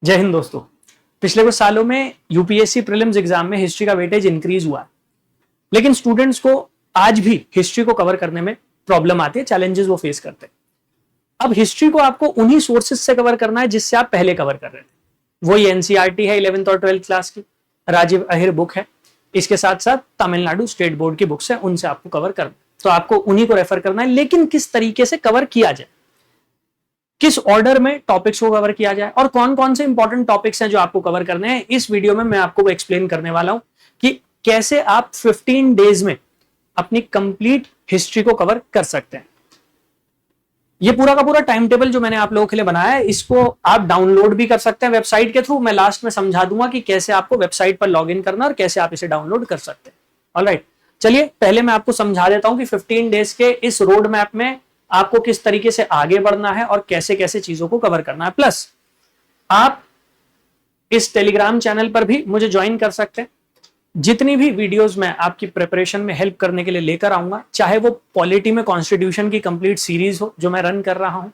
जय हिंद दोस्तों। पिछले कुछ सालों में यूपीएससी प्रीलिम्स एग्जाम में हिस्ट्री का वेटेज इंक्रीज हुआ है, लेकिन स्टूडेंट्स को आज भी हिस्ट्री को कवर करने में प्रॉब्लम आती है, चैलेंजेस वो फेस करते हैं। अब हिस्ट्री को आपको उन्हीं सोर्सेज से कवर करना है जिससे आप पहले कवर कर रहे थे। वही एनसीईआरटी है 11th और 12th क्लास की, राजीव अहिर बुक है, इसके साथ साथ तमिलनाडु स्टेट बोर्ड की बुक्स है, उनसे आपको कवर करना है। तो आपको उन्हीं को रेफर करना है, लेकिन किस तरीके से कवर किया जाए, किस ऑर्डर में टॉपिक्स को कवर किया जाए और कौन कौन से इंपॉर्टेंट टॉपिक्स हैं जो आपको कवर करने हैं, इस वीडियो में मैं आपको वो एक्सप्लेन करने वाला हूं कि कैसे आप 15 डेज में अपनी कंप्लीट हिस्ट्री को कवर कर सकते हैं। ये पूरा का पूरा टाइम टेबल जो मैंने आप लोगों के लिए बनाया है, इसको आप डाउनलोड भी कर सकते हैं वेबसाइट के थ्रू। मैं लास्ट में समझा दूंगा कि कैसे आपको वेबसाइट पर लॉग इन करना और कैसे आप इसे डाउनलोड कर सकते हैं। ऑलराइट, चलिए पहले मैं आपको समझा देता हूं कि 15 डेज के इस रोड मैप में आपको किस तरीके से आगे बढ़ना है और कैसे कैसे चीजों को कवर करना है। प्लस आप इस टेलीग्राम चैनल पर भी मुझे ज्वाइन कर सकते हैं। जितनी भी वीडियोस मैं आपकी प्रिपरेशन में हेल्प करने के लिए लेकर आऊंगा, चाहे वो पॉलिटी में कॉन्स्टिट्यूशन की कंप्लीट सीरीज हो जो मैं रन कर रहा हूं,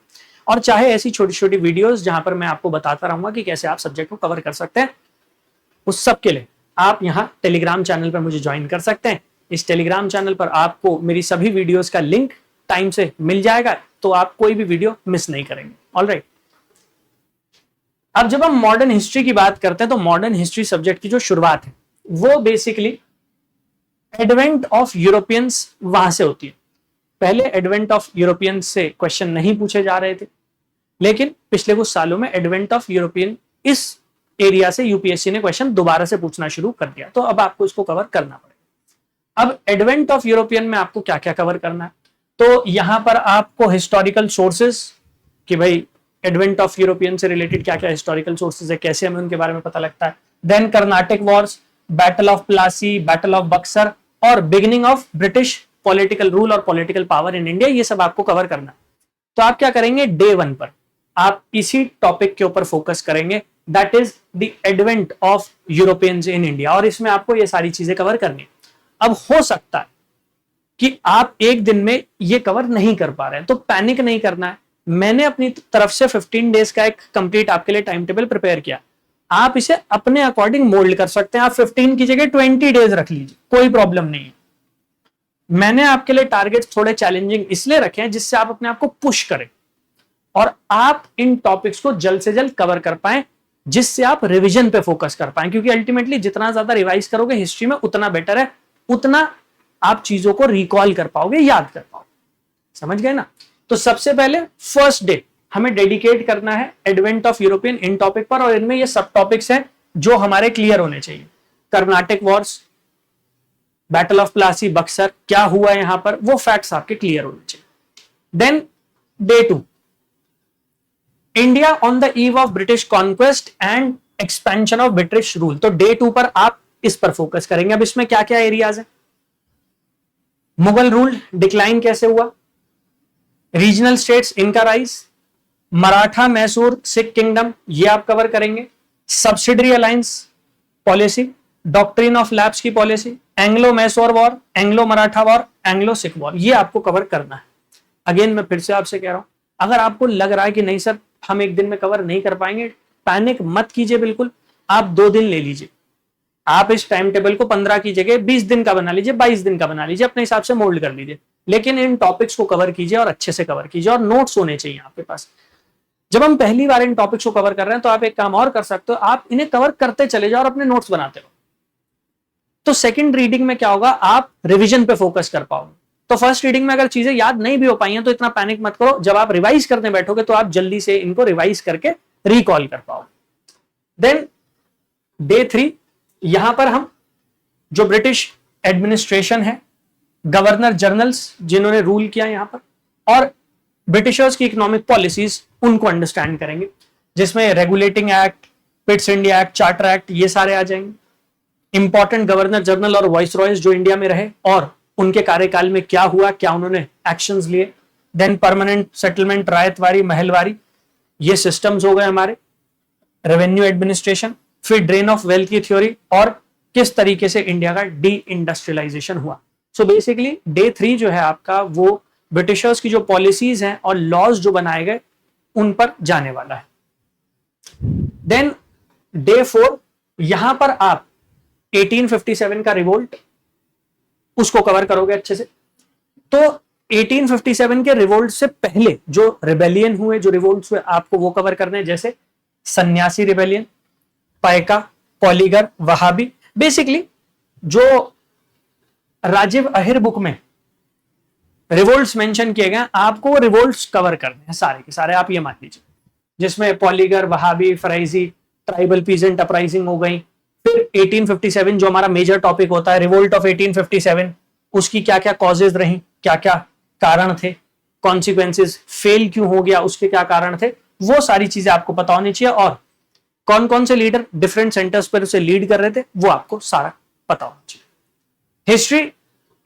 और चाहे ऐसी छोटी छोटी वीडियोस जहां पर मैं आपको बताता रहूंगा कि कैसे आप सब्जेक्ट को कवर कर सकते हैं, उस सब के लिए आप यहां टेलीग्राम चैनल पर मुझे ज्वाइन कर सकते हैं। इस टेलीग्राम चैनल पर आपको मेरी सभी वीडियोस का लिंक टाइम से मिल जाएगा, तो आप कोई भी वीडियो मिस नहीं करेंगे। ऑलराइट, अब जब हम मॉडर्न हिस्ट्री की बात करते हैं तो मॉडर्न हिस्ट्री सब्जेक्ट की जो शुरुआत है वो बेसिकली एडवेंट ऑफ यूरोपियंस वहां से होती है। पहले एडवेंट ऑफ यूरोपियंस से क्वेश्चन नहीं पूछे जा रहे थे, लेकिन पिछले कुछ सालों में एडवेंट ऑफ यूरोपियन इस एरिया से यूपीएससी ने क्वेश्चन दोबारा से पूछना शुरू कर दिया, तो अब आपको इसको कवर करना पड़ेगा। अब एडवेंट ऑफ यूरोपियन में आपको क्या क्या कवर करना है, तो यहां पर आपको हिस्टोरिकल सोर्सेस कि भाई एडवेंट ऑफ यूरोपियन से रिलेटेड क्या क्या हिस्टोरिकल सोर्सेस है, कैसे हमें उनके बारे में पता लगता है। Then Carnatic wars, battle of Plassey, battle of Buxar और beginning of British political rule और पॉलिटिकल पावर इन इंडिया, ये सब आपको कवर करना है। तो आप क्या करेंगे, डे 1 पर आप इसी टॉपिक के ऊपर फोकस करेंगे, that is the advent of Europeans in India, और इसमें आपको ये सारी चीजें कवर करनी है। अब हो सकता है कि आप एक दिन में ये कवर नहीं कर पा रहे हैं, तो पैनिक नहीं करना है। मैंने अपनी तरफ से 15 डेज का एक कंप्लीट आपके लिए टाइम टेबल प्रिपेयर किया, आप इसे अपने अकॉर्डिंग मोल्ड कर सकते हैं। आप 15 की जगह 20 डेज रख लीजिए, कोई प्रॉब्लम नहीं है। मैंने आपके लिए टारगेट थोड़े चैलेंजिंग इसलिए रखे हैं जिससे आप अपने आप को पुश करें और आप इन टॉपिक्स को जल्द से जल्द कवर कर पाए, जिससे आप रिवीजन पे फोकस कर पाए, क्योंकि अल्टीमेटली जितना ज्यादा रिवाइज करोगे हिस्ट्री में उतना बेटर है, उतना आप चीजों को रिकॉल कर पाओगे, याद कर पाओगे। समझ गए ना? तो सबसे पहले फर्स्ट डे हमें डेडिकेट करना है advent of European in topic पर, और इनमें ये सब टॉपिक्स हैं जो हमारे क्लियर होने चाहिए। Carnatic wars, battle of Plassey, Buxar, क्या हुआ यहां पर, वो फैक्ट्स आपके क्लियर होने चाहिए। Then day 2, India on the eve of British conquest and expansion of British rule. तो डे 2 पर आप इस पर फोकस करेंगे। अब इसमें क्या क्या एरियाज है, मुगल रूल डिक्लाइन कैसे हुआ, रीजनल स्टेट्स इनका राइज, मराठा मैसूर सिख किंगडम ये आप कवर करेंगे, subsidiary alliance policy, doctrine of lapse की policy, Anglo Mysore war, Anglo Maratha war, Anglo Sikh war, ये आपको कवर करना है। अगेन मैं फिर से आपसे कह रहा हूं, अगर आपको लग रहा है कि नहीं सर हम एक दिन में कवर नहीं कर पाएंगे, पैनिक मत कीजिए बिल्कुल। आप 2 दिन ले लीजिए, आप इस टाइम टेबल को 15 की जगह 20 दिन का बना लीजिए, 22 दिन का बना लीजिए, अपने हिसाब से मोल्ड कर लीजिए, लेकिन इन टॉपिक्स को कवर कीजिए और अच्छे से कवर कीजिए, और नोट्स होने चाहिए आपके पास। जब हम पहली बार इन टॉपिक्स को कवर कर रहे हैं तो आप एक काम और कर सकते हो, आप इन्हें कवर करते चले जाओ और अपने नोट्स बनाते रहो। तो सेकंड रीडिंग में क्या होगा, आप रिवीजन पे फोकस कर पाओगे। तो फर्स्ट रीडिंग में अगर चीजें याद नहीं भी हो पाई हैं तो इतना पैनिक मत करो, जब आप रिवाइज करने बैठोगे तो आप जल्दी से इनको रिवाइज करके रिकॉल कर पाओगे। देन डे 3, यहां पर हम जो ब्रिटिश एडमिनिस्ट्रेशन है, गवर्नर जनरल्स जिन्होंने रूल किया यहां पर, और ब्रिटिशर्स की इकोनॉमिक पॉलिसीज, उनको अंडरस्टैंड करेंगे, जिसमें regulating act, Pitt's India act, charter act, ये सारे आ जाएंगे। इंपॉर्टेंट गवर्नर जनरल और वाइस रॉयज जो इंडिया में रहे और उनके कार्यकाल में क्या हुआ, क्या उन्होंने एक्शंस लिए। देन परमानेंट सेटलमेंट, रायतवारी, महलवारी, ये सिस्टम्स हो गए हमारे। रेवेन्यू एडमिनिस्ट्रेशन, फिर ड्रेन ऑफ वेल्थ की थ्योरी, और किस तरीके से इंडिया का डी इंडस्ट्रियलाइजेशन हुआ। सो बेसिकली डे 3 जो है आपका, वो ब्रिटिशर्स की जो पॉलिसीज हैं और लॉज जो बनाए गए उन पर जाने वाला है। देन डे 4 यहां पर आप 1857 का रिवोल्ट उसको कवर करोगे अच्छे से। तो 1857 के रिवोल्ट से पहले जो रिबेलियन हुए, जो रिवोल्ट हुए, आपको वो कवर करने हैं, जैसे सन्यासी रिबेलियन, पायका, पॉलीगर, वहाबी। बेसिकली जो राजीव अहिर बुक में रिवोल्ट्स मेंशन किए गए, आपको वो रिवोल्ट्स कवर करने हैं सारे के सारे, आप ये मान लीजिए, जिसमें Poligar, Wahabi, Faraizi, tribal peasant uprising हो गई। फिर 1857 जो हमारा मेजर टॉपिक होता है, रिवोल्ट ऑफ 1857, उसकी क्या क्या कॉजेज रही, क्या क्या कारण थे, कॉन्सिक्वेंसेज, फेल क्यों हो गया, उसके क्या कारण थे, वो सारी चीजें आपको पता होनी चाहिए। और कौन कौन से लीडर डिफरेंट सेंटर्स पर उसे लीड कर रहे थे, वो आपको सारा पता होना चाहिए। हिस्ट्री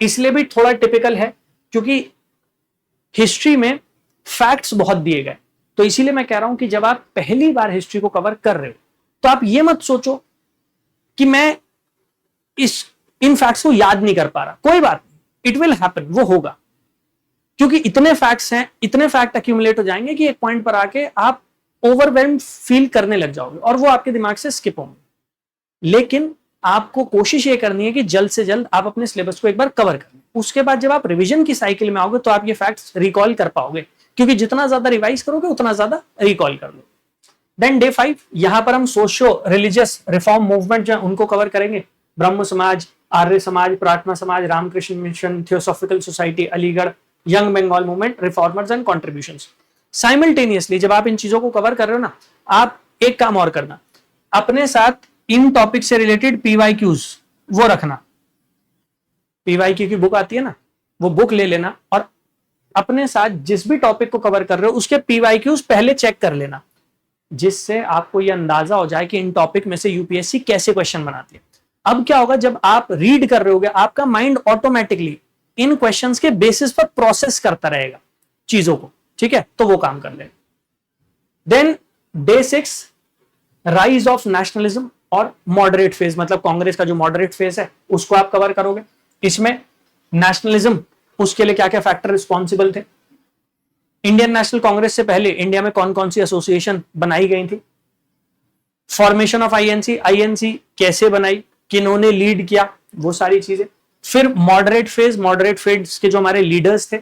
इसलिए भी थोड़ा टिपिकल है क्योंकि हिस्ट्री में फैक्ट्स बहुत दिए गए, तो इसीलिए मैं कह रहा हूं कि जब आप पहली बार हिस्ट्री को कवर कर रहे हो तो आप ये मत सोचो कि मैं इन फैक्ट्स को याद नहीं कर पा रहा, कोई बात नहीं, इट विल हैपन, वो होगा, क्योंकि इतने फैक्ट्स हैं, इतने फैक्ट अक्यूमुलेट हो जाएंगे कि एक पॉइंट पर आके आप ओवरवेल्म फील करने लग जाओगे और वो आपके दिमाग से स्किप होंगे। लेकिन आपको कोशिश ये करनी है कि जल्द से जल्द आप अपने सिलेबस को एक बार कवर करें। उसके बाद जब आप रिवीजन की साइकिल में आओगे तो आप ये फैक्ट्स रिकॉल कर पाओगे, क्योंकि जितना ज्यादा रिवाइज करोगे उतना ज्यादा रिकॉल कर लो। देन डे 5 यहां पर हम सोशियो रिलीजियस रिफॉर्म मूवमेंट जो उनको कवर करेंगे, ब्रह्म समाज, आर्य Samaj, Prarthana Samaj, Ramakrishna mission, theosophical society, Aligarh, young Bengal movement, reformers and contributions. Simultaneously जब आप इन चीजों को कवर कर रहे हो ना, आप एक काम और करना, अपने साथ इन टॉपिक से रिलेटेड पीवाईक्यूज वो रखना। पीवाईक्यू की बुक आती है ना, वो बुक ले लेना और अपने साथ जिस भी टॉपिक को कवर कर रहे हो उसके पीवाईक्यूज पहले चेक कर लेना, जिससे आपको यह अंदाजा हो जाए कि इन टॉपिक में से यूपीएससी कैसे क्वेश्चन बनाती है। अब क्या होगा, जब आप रीड कर रहे होगे आपका माइंड ऑटोमेटिकली इन क्वेश्चंस के बेसिस पर प्रोसेस करता रहेगा चीजों को, ठीक है, तो वो काम कर लेगा। Then day 6 rise of nationalism और मॉडरेट फेज, मतलब कांग्रेस का जो मॉडरेट फेज है उसको आप कवर करोगे। इसमें नेशनलिज्म, उसके लिए क्या क्या फैक्टर रिस्पॉन्सिबल थे, इंडियन नेशनल कांग्रेस से पहले इंडिया में कौन कौन सी एसोसिएशन बनाई गई थी, फॉर्मेशन ऑफ आईएनसी, आईएनसी कैसे बनाई, किन्होंने लीड किया, वो सारी चीजें। फिर मॉडरेट फेज के जो हमारे लीडर्स थे,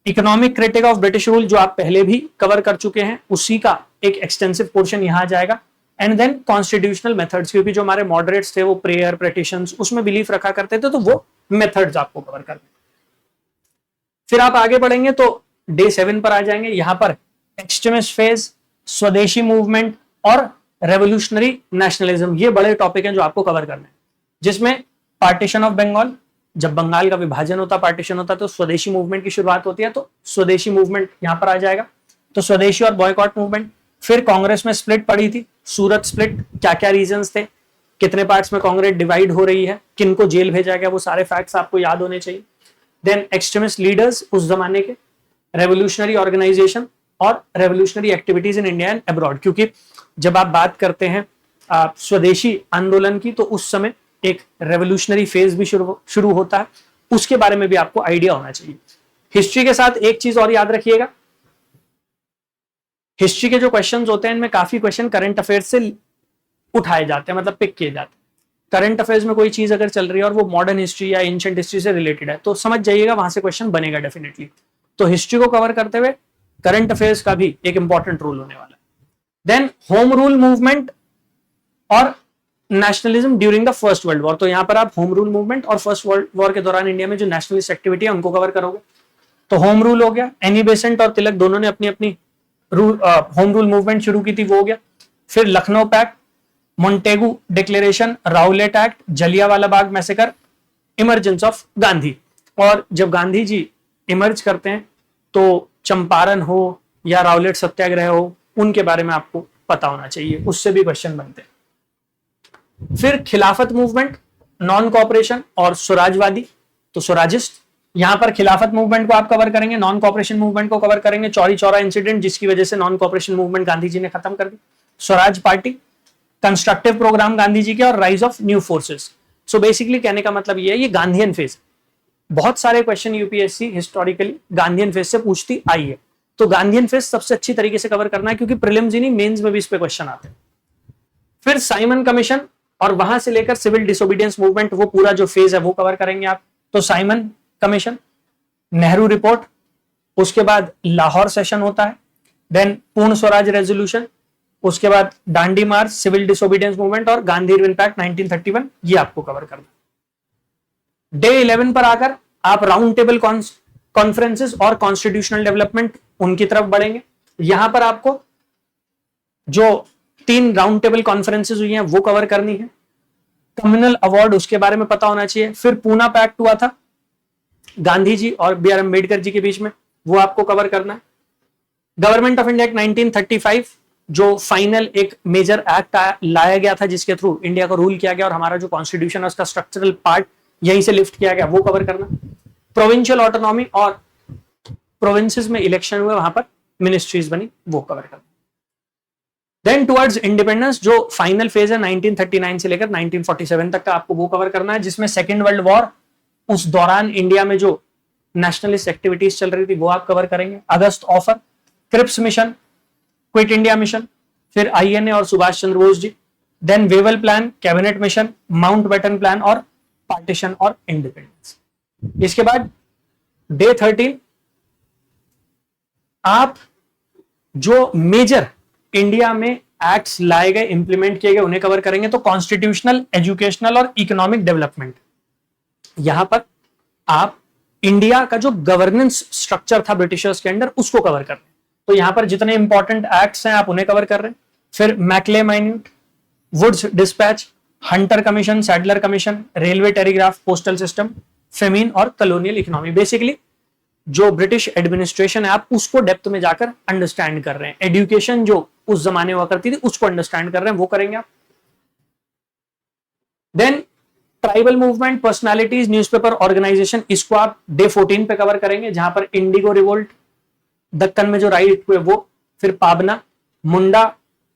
economic critic of British rule जो आप पहले भी कवर कर चुके हैं, उसी का एक एक्सटेंसिव पोर्शन यहां जाएगा। एंड देन कॉन्स्टिट्यूशनल मेथड्स, क्योंकि जो हमारे मॉडरेट्स थे वो प्रेयर, पिटीशंस, उसमें बिलीफ रखा करते थे, तो वो मेथड्स आपको कवर करने। फिर आप आगे बढ़ेंगे तो डे 7 पर आ जाएंगे, यहां पर एक्सट्रीमिस्ट फेज, स्वदेशी मूवमेंट और रेवोल्यूशनरी नेशनलिज्म, ये बड़े टॉपिक हैं जो आपको कवर करने हैं। जिसमें पार्टीशन ऑफ बंगाल, जब बंगाल का विभाजन होता, पार्टीशन होता, तो स्वदेशी मूवमेंट की शुरुआत होती है, तो स्वदेशी मूवमेंट यहां पर आ जाएगा। तो स्वदेशी और बॉयकॉट मूवमेंट। फिर कांग्रेस में स्प्लिट पड़ी थी, सूरत स्प्लिट, क्या क्या रीजंस थे, कितने पार्ट्स में कांग्रेस डिवाइड हो रही है, किनको जेल भेजा गया, वो सारे फैक्ट्स आपको याद होने चाहिए। देन एक्सट्रीमिस्ट लीडर्स उस जमाने के, रेवोल्यूशनरी ऑर्गेनाइजेशन और revolutionary activities in India and abroad, क्योंकि जब आप बात करते हैं स्वदेशी आंदोलन की, तो उस समय एक रेवोल्यूशनरी फेज भी शुरू होता है, उसके बारे में भी आपको आइडिया होना चाहिए। हिस्ट्री के साथ एक चीज और याद रखिएगा, हिस्ट्री के जो क्वेश्चंस होते हैं इनमें काफी क्वेश्चन करंट अफेयर्स से उठाए जाते हैं, मतलब पिक किए जाते हैं। करंट अफेयर्स में कोई चीज अगर चल रही है और वो मॉडर्न हिस्ट्री या एंशिएंट हिस्ट्री से रिलेटेड है, तो समझ जाइएगा वहां से क्वेश्चन बनेगा डेफिनेटली। तो हिस्ट्री को कवर करते हुए करंट अफेयर्स का भी एक इंपॉर्टेंट रोल होने वाला है। देन होम रूल मूवमेंट और nationalism during the first world war, तो यहां पर आप होम रूल मूवमेंट और फर्स्ट वर्ल्ड वॉर के दौरान इंडिया में जो नेशनलिस्ट एक्टिविटी है उनको कवर करोगे। तो होम रूल हो गया, एनी बेसेंट और तिलक दोनों ने अपनी अपनी होम रूल मूवमेंट शुरू की थी, वो हो गया। फिर Lucknow pact, Montagu declaration, Rowlatt act, Jallianwala Bagh massacre, emergence of Gandhi. और जब गांधी जी इमर्ज करते हैं तो चंपारण हो या राउलेट सत्याग्रह हो, उनके बारे में आपको पता होना चाहिए, उससे भी क्वेश्चन बनते हैं। फिर खिलाफत मूवमेंट, नॉन कॉपरेशन और स्वराजवादी, तो स्वराजिस्ट, यहां पर खिलाफत मूवमेंट को आप कवर करेंगे, नॉन कॉपरेशन मूवमेंट को कवर करेंगे, चौरी चौरा इंसिडेंट जिसकी वजह से non cooperation movement Gandhi ji ने खत्म कर दी, Swaraj party, constructive programme Gandhi ji के और rise of new forces. So basically कहने का मतलब ये है, ये गांधीयन फेज, बहुत सारे question UPSC historically Gandhian phase से पूछती आई है, तो गांधीयन फेज सबसे अच्छी तरीके से कवर करना है, क्योंकि प्रीलिम्स ही नहीं मेंस में भी इस पे क्वेश्चन आते हैं। फिर साइमन कमीशन और वहां से लेकर सिविल डिसोबीडियंस मूवमेंट, वो पूरा जो फेज है वो कवर करेंगे आप। तो साइमन कमीशन, नेहरू रिपोर्ट, उसके बाद लाहौर सेशन होता है, देन पूर्ण स्वराज रेजोल्यूशन, उसके बाद डांडी मार्च, सिविल डिसोबीडियंस मूवमेंट और गांधी इम्पैक्ट 1931, ये आपको कवर करना। डे 11 पर आकर आप राउंड टेबल कॉन्फ्रेंसेस और कॉन्स्टिट्यूशनल डेवलपमेंट उनकी तरफ बढ़ेंगे। यहां पर आपको जो 3 राउंड टेबल कॉन्फ्रेंसेस हुई हैं वो कवर करनी है। कम्युनल अवार्ड, उसके बारे में पता होना चाहिए। फिर पूना पैक्ट हुआ था गांधी जी और बी आर अम्बेडकर जी के बीच में, वो आपको कवर करना है। गवर्नमेंट ऑफ इंडिया एक्ट 1935, जो फाइनल एक मेजर एक्ट लाया गया था जिसके थ्रू इंडिया को रूल किया गया और हमारा जो कॉन्स्टिट्यूशन है उसका स्ट्रक्चरल पार्ट यहीं से लिफ्ट किया गया, वो कवर करना। प्रोविंशियल ऑटोनॉमी और प्रोविंसेस में इलेक्शन हुए, वहां पर मिनिस्ट्रीज बनी, वो कवर करना। देन टुवर्ड्स इंडिपेंडेंस, जो फाइनल फेज है 1939 से लेकर 1947 तक का, आपको वो कवर करना है, जिसमें सेकेंड वर्ल्ड वॉर, उस दौरान इंडिया में जो नेशनलिस्ट एक्टिविटीज चल रही थी वो आप कवर करेंगे। August offer, Cripps mission, quit India mission, फिर आईएनए और Subhash Chandra Bose ji, then Wavell plan, cabinet mission, Mountbatten plan और पार्टीशन और इंडिपेंडेंस। इसके बाद डे 13 आप जो मेजर इंडिया में एक्ट्स लाए गए, इंप्लीमेंट किए गए, उन्हें कवर करेंगे। तो कॉन्स्टिट्यूशनल, एजुकेशनल और इकोनॉमिक डेवलपमेंट, यहां पर आप इंडिया का जो गवर्नेंस स्ट्रक्चर था ब्रिटिशर्स के अंडर उसको कवर कर रहे हैं। तो यहां पर जितने इंपॉर्टेंट एक्ट्स हैं आप उन्हें कवर कर रहे हैं। फिर Macaulay minute, Wood's dispatch, Hunter commission, Sadler commission, railway telegraph, postal system, famine और कॉलोनियल इकोनॉमी। बेसिकली जो ब्रिटिश एडमिनिस्ट्रेशन है आप उसको डेप्थ में जाकर अंडरस्टैंड कर रहे हैं। एजुकेशन जो उस जमाने हुआ करती थी उसको अंडरस्टैंड कर रहे हैं, वो करेंगे आप। Then tribal movement, personalities, newspaper organisation, इसको आप डे 14 पे कवर करेंगे, जहां पर इंडिगो रिवोल्ट, दक्कन में जो राइट हुए वो, फिर पाबना, मुंडा,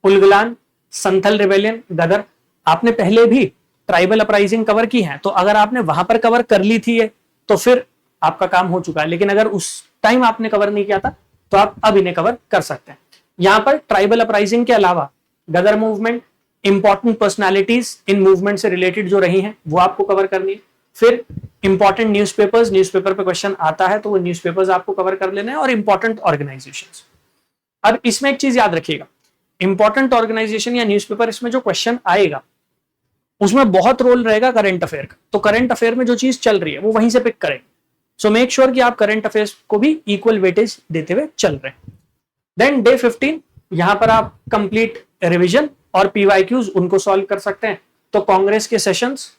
उलगुलान, संथल रिबेलियन, गदर। आपने पहले भी ट्राइबल अपराइजिंग कवर की है, तो अगर आपने वहां पर कवर कर ली थी तो फिर आपका काम हो चुका है, लेकिन अगर उस टाइम आपने कवर नहीं किया था तो आप अब इन्हें कवर कर सकते हैं। यहां पर ट्राइबल अपराइजिंग के अलावा Ghadar movement, important personalities in movement से रिलेटेड जो रही हैं वो आपको कवर करनी है। फिर इंपॉर्टेंट न्यूज़पेपर्स, न्यूज़पेपर पे क्वेश्चन आता है तो वो न्यूज़पेपर्स आपको कवर कर लेना है, और इंपॉर्टेंट ऑर्गेनाइजेशंस। अब इसमें एक चीज याद रखिएगा, इंपॉर्टेंट ऑर्गेनाइजेशन या न्यूज़पेपर, इसमें जो क्वेश्चन आएगा उसमें बहुत रोल रहेगा करंट अफेयर का। तो करंट अफेयर में जो चीज चल रही है वो वहीं से पिक करेंगे। सो मेक श्योर कि आप करंट अफेयर्स को भी इक्वल वेटेज देते हुए चल रहे हैं। देन डे 15, यहां पर आप कंप्लीट रिवीजन और पीवाईक्यूज उनको सॉल्व कर सकते हैं। तो कांग्रेस के सेशंस,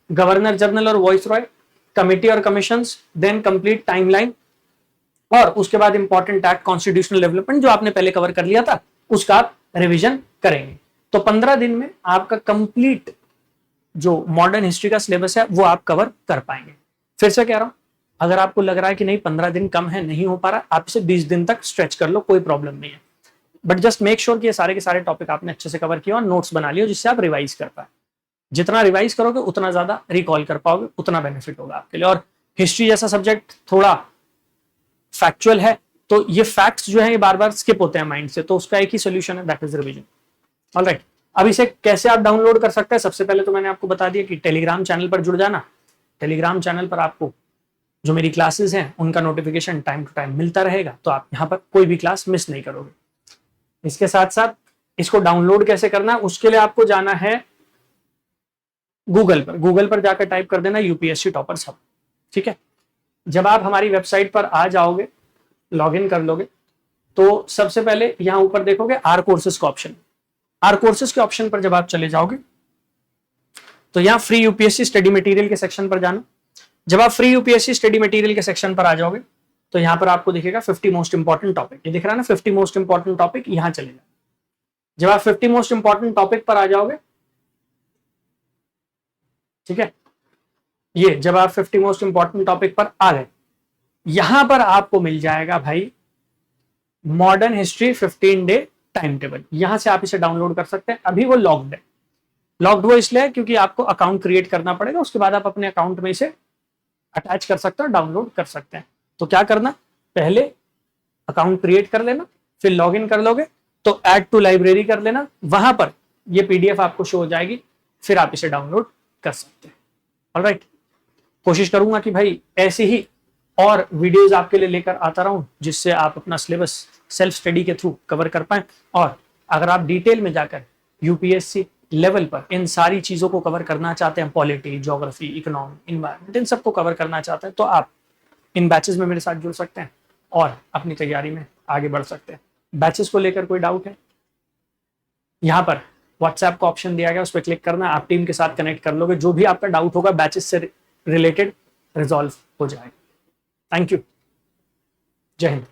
गवर्नर जनरल और वॉइस रॉय, कमिटी और कमीशंस, देन कंप्लीट टाइमलाइन, और उसके बाद इंपॉर्टेंट एक्ट, कॉन्स्टिट्यूशनल डेवलपमेंट जो आपने पहले कवर कर लिया था उसका आप रिवीजन करेंगे। तो 15 दिन में आपका कंप्लीट जो मॉडर्न हिस्ट्री का सिलेबस है वो आप कवर कर पाएंगे। फिर से कह रहा हूं, अगर आपको लग रहा है कि नहीं 15 दिन कम है, नहीं हो पा रहा, आप इसे 20 दिन तक स्ट्रेच कर लो, कोई प्रॉब्लम नहीं है। बट जस्ट मेक श्योर कि ये सारे के सारे टॉपिक आपने अच्छे से कवर किया और नोट्स बना लियो जिससे आप रिवाइज कर पाए। जितना रिवाइज करोगे उतना ज्यादा रिकॉल कर पाओगे, उतना बेनिफिट होगा आपके लिए। और हिस्ट्री जैसा सब्जेक्ट थोड़ा फैक्चुअल है, तो ये फैक्ट्स जो है ये बार बार स्किप होते हैं माइंड से, तो उसका एक ही सोल्यूशन है, दैट इज रिवीजन। ऑलराइट, अब इसे कैसे आप डाउनलोड कर सकते हैं? सबसे पहले तो मैंने आपको बता दिया कि टेलीग्राम चैनल पर जुड़ जाना। टेलीग्राम चैनल पर आपको जो मेरी क्लासेस हैं उनका नोटिफिकेशन टाइम टू टाइम मिलता रहेगा, तो आप यहाँ पर कोई भी क्लास मिस नहीं करोगे। इसके साथ साथ इसको डाउनलोड कैसे करना है, उसके लिए आपको जाना है गूगल पर। गूगल पर जाकर टाइप कर देना यूपीएससी टॉपर्स हब, ठीक है। जब आप हमारी वेबसाइट पर आ जाओगे, लॉग इन कर लोगे, तो सबसे पहले यहाँ ऊपर देखोगे आर कोर्सेज का ऑप्शन। आर कोर्सेज के ऑप्शन पर जब आप चले जाओगे तो यहाँ फ्री यूपीएससी स्टडी मटेरियल के सेक्शन पर जाना। जब आप फ्री यूपीएससी स्टडी मटेरियल के सेक्शन पर आ जाओगे तो यहाँ पर आपको दिखेगा 50 मोस्ट इंपॉर्टेंट टॉपिक, ये दिख रहा है ना 50 मोस्ट इंपॉर्टेंट टॉपिक, यहाँ चले जाओ। जब आप 50 मोस्ट इंपॉर्टेंट टॉपिक पर आ जाओगे, ठीक है, ये जब आप 50 मोस्ट इंपॉर्टेंट टॉपिक पर आ गए, यहां पर आपको मिल जाएगा भाई modern history 15 day time table. यहां से आप इसे डाउनलोड कर सकते हैं। अभी वो लॉक्ड है, लॉक्ड वो इसलिए क्योंकि आपको अकाउंट क्रिएट करना पड़ेगा, उसके बाद आप अपने अकाउंट में इसे अटैच कर सकते हो, डाउनलोड कर सकते हैं। तो क्या करना, पहले अकाउंट क्रिएट कर लेना, फिर लॉग इन कर लोगे तो ऐड टू लाइब्रेरी कर लेना, वहां पर ये पीडीएफ आपको शो हो जाएगी, फिर आप इसे डाउनलोड कर सकते हैं। ऑलराइट, कोशिश करूंगा कि भाई ऐसी ही और वीडियोस आपके लिए लेकर आता रहूं, जिससे आप अपना सिलेबस सेल्फ स्टडी के थ्रू कवर कर पाएं। और अगर आप डिटेल में जाकर यूपीएससी लेवल पर इन सारी चीजों को कवर करना चाहते हैं, पॉलिटी, ज्योग्राफी, इकोनॉमी, इन्वायरमेंट, इन सबको कवर करना चाहते हैं, तो आप इन बैचेस में मेरे साथ जुड़ सकते हैं और अपनी तैयारी में आगे बढ़ सकते हैं। बैचेस को लेकर कोई डाउट है? यहाँ पर व्हाट्सएप का ऑप्शन दिया गया, उस पर क्लिक करना, आप टीम के साथ कनेक्ट कर लोगे, जो भी आपका डाउट होगा बैचेस से रिलेटेड रिजॉल्व हो जाएगा। थैंक यू, जय हिंद।